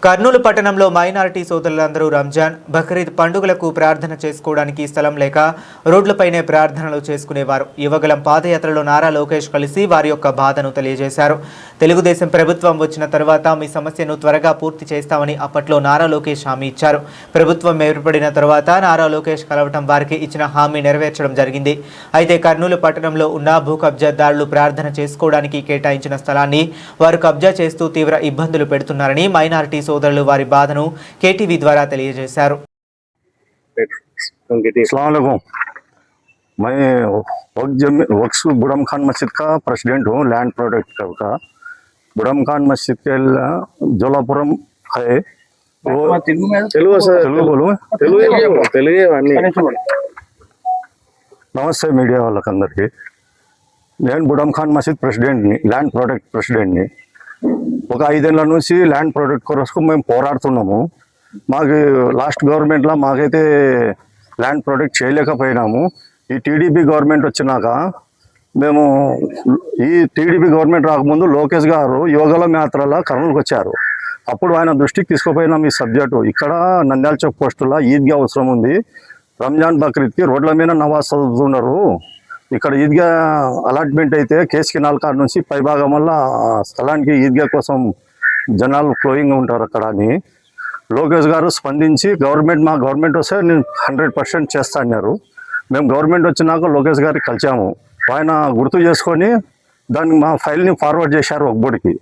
కర్నూలు పట్టణంలో మైనారిటీ సోదరులందరూ రంజాన్, బక్రీద్ పండుగలకు ప్రార్థన చేసుకోవడానికి స్థలం లేక రోడ్లపైనే ప్రార్థనలు చేసుకునేవారు. యువగలం పాదయాత్రలో నారా లోకేష్ కలిసి వారి యొక్క బాధను తెలియజేశారు. తెలుగుదేశం ప్రభుత్వం వచ్చిన తర్వాత మీ సమస్యను త్వరగా పూర్తి చేస్తామని అప్పట్లో నారా లోకేష్ హామీ ఇచ్చారు. ప్రభుత్వం ఏర్పడిన తర్వాత నారా లోకేష్ కలవటం వారికి ఇచ్చిన హామీ నెరవేర్చడం జరిగింది. అయితే కర్నూలు పట్టణంలో ఉన్న భూ కబ్జాదారులు ప్రార్థన చేసుకోవడానికి కేటాయించిన స్థలాన్ని వారు కబ్జా చేస్తూ తీవ్ర ఇబ్బందులు పెడుతున్నారని మైనారిటీ సోదరులు వారి బాధను కేటీవీ ద్వారా తెలియజేశారు. मैं वक्स बुढ़म खान मस्जिद का प्रेसिडेंट हूँ, लैंड प्रोडक्ट का। बुढ़म खान मस्जिद के जोलापुरम है वो నమస్తే మీడియా వాళ్ళకందరికీ. నేను బుడమ్ ఖాన్ మసీద్ ప్రెసిడెంట్ని, ల్యాండ్ ప్రోడక్ట్ ప్రెసిడెంట్ని. ఒక 5 ఏళ్ల నుంచి ల్యాండ్ ప్రోడక్ట్ కొరకు మేము పోరాడుతున్నాము. మాకు లాస్ట్ గవర్నమెంట్లో మాకైతే ల్యాండ్ ప్రోడక్ట్ చేయలేకపోయినాము. ఈ టీడీపీ గవర్నమెంట్ వచ్చినాక మేము ఈ టీడీపీ గవర్నమెంట్ రాకముందు లోకేష్ గారు యోగల యాత్రలో కర్నూలుకి వచ్చారు. అప్పుడు ఆయన దృష్టికి తీసుకుపోయినాం ఈ సబ్జెక్టు. ఇక్కడ నంద్యాల చౌక్ పోస్టులో ఈద్గా అవసరం ఉంది. రంజాన్ బక్రీద్కి రోడ్ల మీద నమాజ్ చదువుతున్నారు. ఇక్కడ ఈద్గా అలాట్మెంట్ అయితే కేసు కెనాల్ కాడ నుంచి పైభాగం వల్ల స్థలానికి ఈద్గా కోసం జనాలు ఫ్లోయింగ్ ఉంటారు అక్కడ అని లోకేష్ గారు స్పందించి మా గవర్నమెంట్ వస్తే నేను 100% చేస్తా అన్నారు. మేము గవర్నమెంట్ వచ్చినాక లోకేష్ గారికి కలిసాము. ఆయన గుర్తు చేసుకొని దాన్ని మా ఫైల్ని ఫార్వర్డ్ చేశారు ఒక్బోర్డ్కి.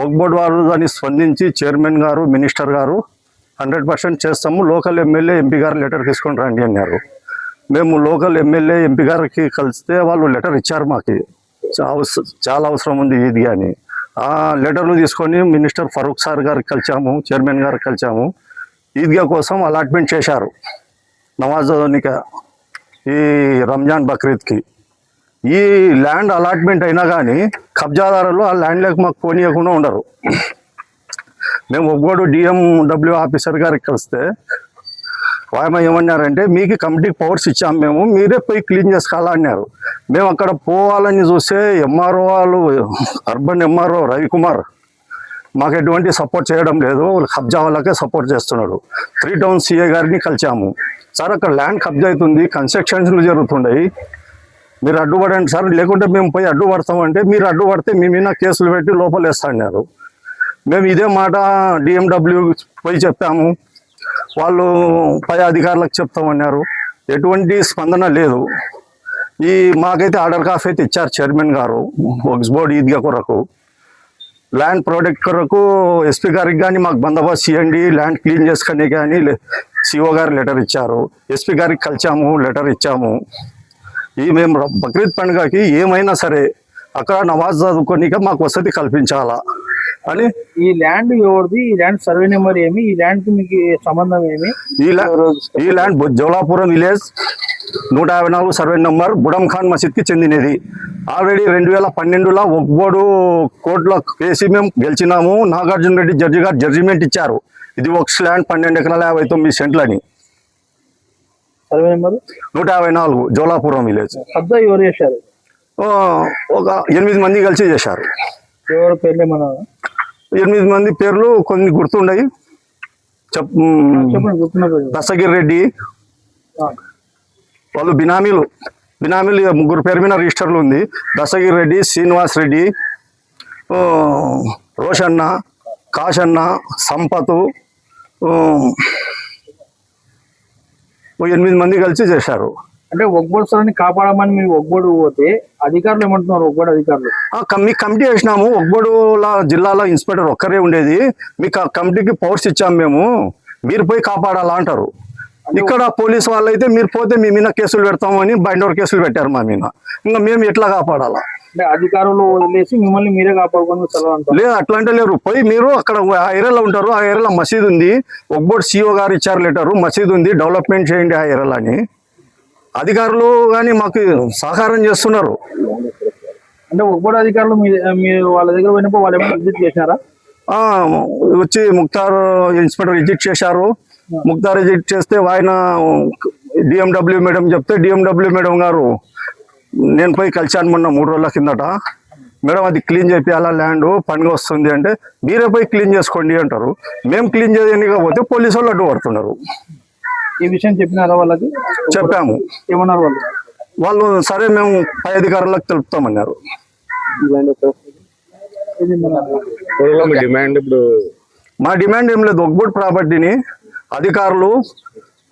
ఒక్బోర్డ్ వారు దాన్ని స్పందించి చైర్మన్ గారు, మినిస్టర్ గారు 100% చేస్తాము, లోకల్ ఎమ్మెల్యే, ఎంపీ గారు లెటర్ తీసుకొని రండి అన్నారు. మేము లోకల్ ఎమ్మెల్యే, ఎంపీ గారికి కలిస్తే వాళ్ళు లెటర్ ఇచ్చారు. మాకు చాలా అవసరం ఉంది ఇది అని. ఆ లెటర్లు తీసుకొని మినిస్టర్ ఫరూక్ సార్ గారికి కలిసాము, చైర్మన్ గారికి కలిసాము. ఈద్గా కోసం అలాట్మెంట్ చేశారు నమాజ్ ఈ రంజాన్ బక్రీద్కి. ఈ ల్యాండ్ అలాట్మెంట్ అయినా కానీ కబ్జాదారులు ఆ ల్యాండ్లోకి మాకు పోనీయకుండా ఉండరు. మేము ఒక్కోడు DMW ఆఫీసర్ గారికి కలిస్తే ఆయన ఏమన్నారంటే, మీకు కమిటీకి పవర్స్ ఇచ్చాము, మేము మీరే పోయి క్లీన్ చేసుకోవాలన్నారు. మేము అక్కడ పోవాలని చూస్తే ఎంఆర్ఓ వాళ్ళు, అర్బన్ ఎంఆర్ఓ రవికుమార్ మాకు ఎటువంటి సపోర్ట్ చేయడం లేదు. కబ్జా వాళ్ళకే సపోర్ట్ చేస్తున్నాడు. 3 టౌన్ CA గారిని కలిసాము. సార్ అక్కడ ల్యాండ్ కబ్జా అవుతుంది, కన్స్ట్రక్షన్లు జరుగుతున్నాయి, మీరు అడ్డుపడండి సార్, లేకుంటే మేము పోయి అడ్డుపడతామంటే మీరు అడ్డుపడితే మీ మీద కేసులు పెట్టి లోపలేస్తా అన్నారు. మేము ఇదే మాట DMW పోయి చెప్పాము. వాళ్ళు పై అధికారులకు చెప్తామన్నారు. ఎటువంటి స్పందన లేదు. మాకైతే ఆర్డర్ కాఫీ అయితే ఇచ్చారు చైర్మన్ గారు వక్స్ బోర్డ్ ఈద్గా కొరకు. ల్యాండ్ ప్రోడక్ట్ కొరకు SP గారికి కానీ మాకు బందోబస్తు చేయండి, ల్యాండ్ క్లీన్ చేసుకొని కానీ CO గారు లెటర్ ఇచ్చారు. SP గారికి కలిసాము, లెటర్ ఇచ్చాము. మేము బక్రీద్ పండుగకి ఏమైనా సరే అక్కడ నమాజ్ చదువుకోనిక మాకు వసతి కల్పించాలా అని. ఈ ల్యాండ్ ఎవరిది? ఈ ల్యాండ్ సర్వే నెంబర్ ఏమి? ఈ ల్యాండ్ కి మీకు సంబంధం ఏమి? ఈ land Jolapuram village 154 survey number Budam Khan Masjid కి చెందినది. ఆల్రెడీ 2012లో ఒక్బోర్డు కోర్టులో కేసు మేము గెలిచినాము. నాగార్జున రెడ్డి జడ్జి గారు జడ్జిమెంట్ ఇచ్చారు, ఇది వక్స్ ల్యాండ్ 12 ఎకరాల 59 సెంట్లని. Survey number 154 Jolapuram village. కబ్జా ఎవరు చేశారు? ఒక 8 మంది కలిసి చేశారు. ఎవరు పేర్లు ఏమన్నా? 8 మంది పేర్లు కొన్ని గుర్తుండయి. దస్తగిరి రెడ్డి వాళ్ళు బినామీలు 3 పేరు మీద రిజిస్టర్లు ఉంది. దస్తగిరి రెడ్డి, శ్రీనివాస్ రెడ్డి, రోషన్న, కాశన్న, సంపత్, 8 మంది కలిసి చేశారు. అంటే ఒక్బోర్డు స్థలాన్ని కాపాడమని మీరు ఒక్బోర్డు పోతే అధికారులు ఏమంటున్నారు? ఒక్బోర్డు అధికారులు మీకు కమిటీ వేసినాము. ఒక్బోర్డుల జిల్లాలో ఇన్స్పెక్టర్ ఒక్కరే ఉండేది. మీకు ఆ కమిటీకి పవర్స్ ఇచ్చాము మేము, మీరు పోయి కాపాడాలా అంటారు. ఇక్కడ పోలీసు వాళ్ళు అయితే మీరు పోతే మీ మీద కేసులు పెడతామని బైండోర్ కేసులు పెట్టారు మా మీద. ఇంకా మేము ఎట్లా కాపాడాలా? అంటే అధికారులు వదిలేసి మిమ్మల్ని మీరే కాపాడుకొని లేదు, అట్లా అంటే లేరు. పోయి మీరు అక్కడ ఆ ఏరియాలో ఉంటారు, ఆ ఏరియాలో మసీద్ ఉంది, ఒక్బోర్డు CO గారు ఇచ్చారు లెటరు, మసీద్ ఉంది, డెవలప్మెంట్ చేయండి ఆ ఏరియాలో అని. అధికారులు కానీ మాకు సహకారం చేస్తున్నారు. అంటే ఒక్బోర్డు అధికారులు మీరు వాళ్ళ దగ్గర పోయినప్పుడు వాళ్ళు ఏమైనా విజిట్ చేశారా? వచ్చి ముక్తార్ ఇన్స్పెక్టర్ విజిట్ చేశారు. ముక్తార్ విజిట్ చేస్తే ఆయన DMW మేడం చెప్తే DMW మేడం గారు నేను పోయి కలిశాను మొన్న 3 రోజుల కిందట. మేడం అది క్లీన్ చేయాలా ల్యాండ్ పండుగ వస్తుంది అంటే మీరే పోయి క్లీన్ చేసుకోండి అంటారు. మేము క్లీన్ చేయకపోతే పోలీసు వాళ్ళు అడ్డు పడుతున్నారు. ఈ విషయం చెప్పినారా వాళ్ళకి? చెప్పాము. ఏమన్నారు వాళ్ళు? వాళ్ళు సరే మేము పై అధికారులకు తెలుపుతామన్నారు. డిమాండ్ ఇప్పుడు మా డిమాండ్ ఏం లేదు. ఒక్బోర్డ్ ప్రాపర్టీని అధికారులు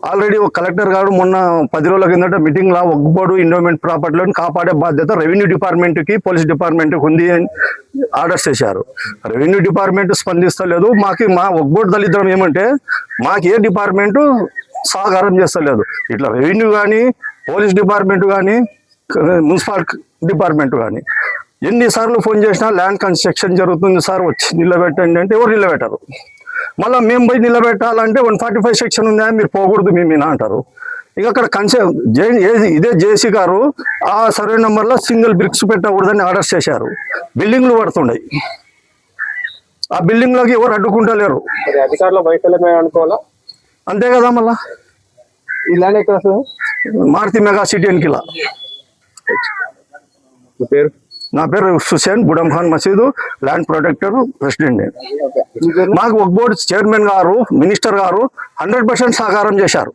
ఆల్రెడీ ఒక కలెక్టర్ గారు మొన్న 10 రోజుల కిందట మీటింగ్ లా ఒక్బోర్డు ఎండోమెంట్ ప్రాపర్టీలను కాపాడే బాధ్యత రెవెన్యూ డిపార్ట్మెంట్ కి పోలీస్ డిపార్ట్మెంట్ కి ఉంది అని ఆర్డర్స్ చేశారు. రెవెన్యూ డిపార్ట్మెంట్ స్పందిస్తలేదు. మా ఒక్బోర్డు దళిద్రం ఏమంటే మాకు ఏ డిపార్ట్మెంట్ సహకారం చేస్తలేదు. ఇట్లా రెవెన్యూ కానీ పోలీస్ డిపార్ట్మెంట్ కానీ మున్సిపల్ డిపార్ట్మెంట్ కానీ ఎన్నిసార్లు ఫోన్ చేసినా ల్యాండ్ కన్స్ట్రక్షన్ జరుగుతుంది సార్ వచ్చి నిలబెట్టండి అంటే ఎవరు నిలబెట్టరు. మళ్ళీ మేము పోయి నిలబెట్టాలంటే 145 సెక్షన్ ఉందా మీరు పోకూడదు మేము అంటారు. ఇక అక్కడ ఇదే జేసీ గారు ఆ సర్వే నెంబర్లో సింగిల్ బ్రిక్స్ పెట్టకూడదని ఆర్డర్స్ చేశారు. బిల్డింగ్లు పడుతుండయి. ఆ బిల్డింగ్లోకి ఎవరు అడ్డుకుంటలేరు. అధికారుల వైఫల్యమే అనుకోవాలా? అంతే కదా. మళ్ళా ఈ ల్యాండ్ ఎక్కడ మారుతి మెగా సిటీ ఎన్కిలా. పేరు? నా పేరు హుసేన్, బుడం ఖాన్ మసీదు ల్యాండ్ ప్రొటెక్టర్ ప్రెసిడెంట్. మాకు ఒక బోర్డు చైర్మన్ గారు మినిస్టర్ గారు 100% సహకారం చేశారు.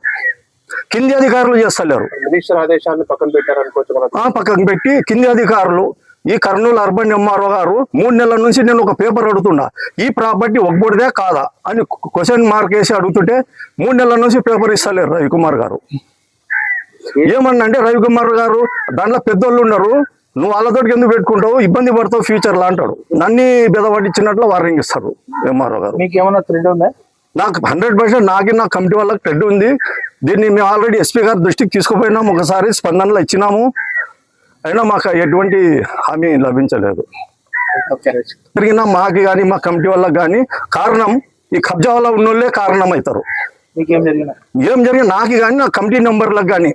కింది అధికారులు చేస్తలేరు. మినిస్టర్ ఆదేశాన్ని పక్కన పెట్టారు అనుకోవచ్చు. పక్కన పెట్టి కింది అధికారులు ఈ కర్నూలు అర్బన్ ఎంఆర్ఓ గారు 3 నెలల నుంచి నేను ఒక పేపర్ అడుగుతున్నా ఈ ప్రాపర్టీ ఒక బోర్డుదే కాదా అని క్వశ్చన్ మార్క్ వేసి అడుగుతుంటే 3 నెలల నుంచి పేపర్ ఇస్తలేరు రవికుమార్ గారు. ఏమన్నా అంటే రవికుమార్ గారు దాంట్లో పెద్దోళ్ళు ఉన్నారు, నువ్వు వాళ్ళతోటి ఎందుకు పెట్టుకుంటావు, ఇబ్బంది పడతావు ఫ్యూచర్లో అంటాడు. నన్ను బెదపట్టించినట్లు వార్నింగ్ ఇస్తారు ఎంఆర్ఓ గారు. మీకు ఏమన్నా థ్రెడ్ ఉందా? నాకు 100% నా కమిటీ వాళ్ళకి థ్రెడ్ ఉంది. దీన్ని మేము ఆల్రెడీ ఎస్పీ గారి దృష్టికి తీసుకుపోయినాము, ఒకసారి స్పందనలో ఇచ్చినాము, అయినా మాకు ఎటువంటి హామీ లభించలేదు. జరిగిన మాకు కానీ మా కమిటీ వాళ్ళకి కానీ కారణం ఈ కబ్జా వల్ల ఉన్నోళ్ళే కారణం అవుతారు. మీకేం జరిగినా ఏం జరిగినా నాకు కానీ నా కమిటీ మెంబర్లకు కానీ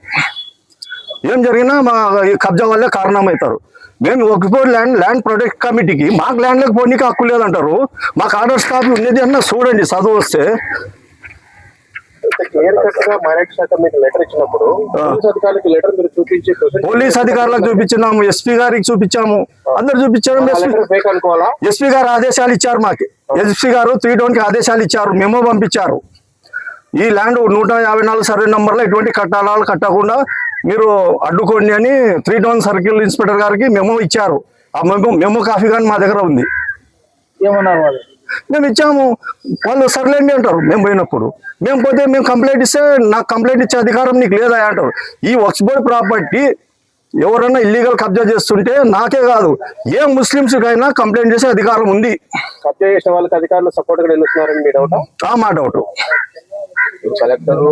ఏం జరిగినా మా ఈ కబ్జా వల్లే కారణం అవుతారు. మేము ఒక్కోరు ల్యాండ్ ప్రొటెక్ట్ కమిటీకి మాకు ల్యాండ్లకు పోనీకి హక్కు లేదంటారు. మాకు ఆర్డర్స్ కాపీ ఉన్నది అన్న చూడండి, చదువు వస్తే. క్లియర్ కట్ గా మైనారిటీ శాఖ మీకు లెటర్ ఇచ్చినప్పుడు పోలీస్ అధికారులకు లెటర్ మీరు చూపించి పోలీస్ అధికారులకు చూపించినాము, ఎస్పీ గారికి చూపించాము, అందరు చూపించాము. ఫేక్ అనుకోవాలా? ఎస్పీ గారు ఆదేశాలు ఇచ్చారు మాకు. ఎస్పీ గారు 3 టౌన్ కి ఆదేశాలు ఇచ్చారు, మెమో పంపించారు. ఈ ల్యాండ్ 154 సర్వే నంబర్లో ఎటువంటి కట్టాలు కట్టకుండా మీరు అడ్డుకోండి అని 3 టౌన్ సర్కిల్ ఇన్స్పెక్టర్ గారికి మెమో ఇచ్చారు. ఆ మెమో కాపీ కానీ మా దగ్గర ఉంది. ఏమన్నారు వాళ్ళు? మేము ఇచ్చాము, వాళ్ళు సర్లేండి అంటారు. మేము పోయినప్పుడు మేము పోతే మేము కంప్లైంట్ ఇస్తే నాకు కంప్లైంట్ ఇచ్చే అధికారం నీకు లేదా అంటారు. ఈ వక్ఫ్ బోర్డ్ ప్రాపర్టీ ఎవరైనా ఇల్లీగల్ కబ్జా చేస్తుంటే నాకే కాదు ఏ ముస్లింస్కైనా కంప్లైంట్ చేసే అధికారం ఉంది. కబ్జా చేసిన వాళ్ళకి అధికారులు సపోర్ట్ గా నిలుస్తున్నారని మీ డౌట్? మా డౌట్. కలెక్టర్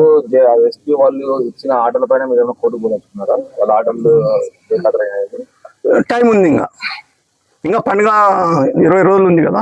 ఎస్పీ వాళ్ళు ఇచ్చిన ఆర్డర్ల పైన మీరు ఏమైనా కోర్టు పోతున్నారా? వాళ్ళ ఆర్డర్లు టైం ఉంది, ఇంకా పండుగ 20 రోజులు ఉంది కదా.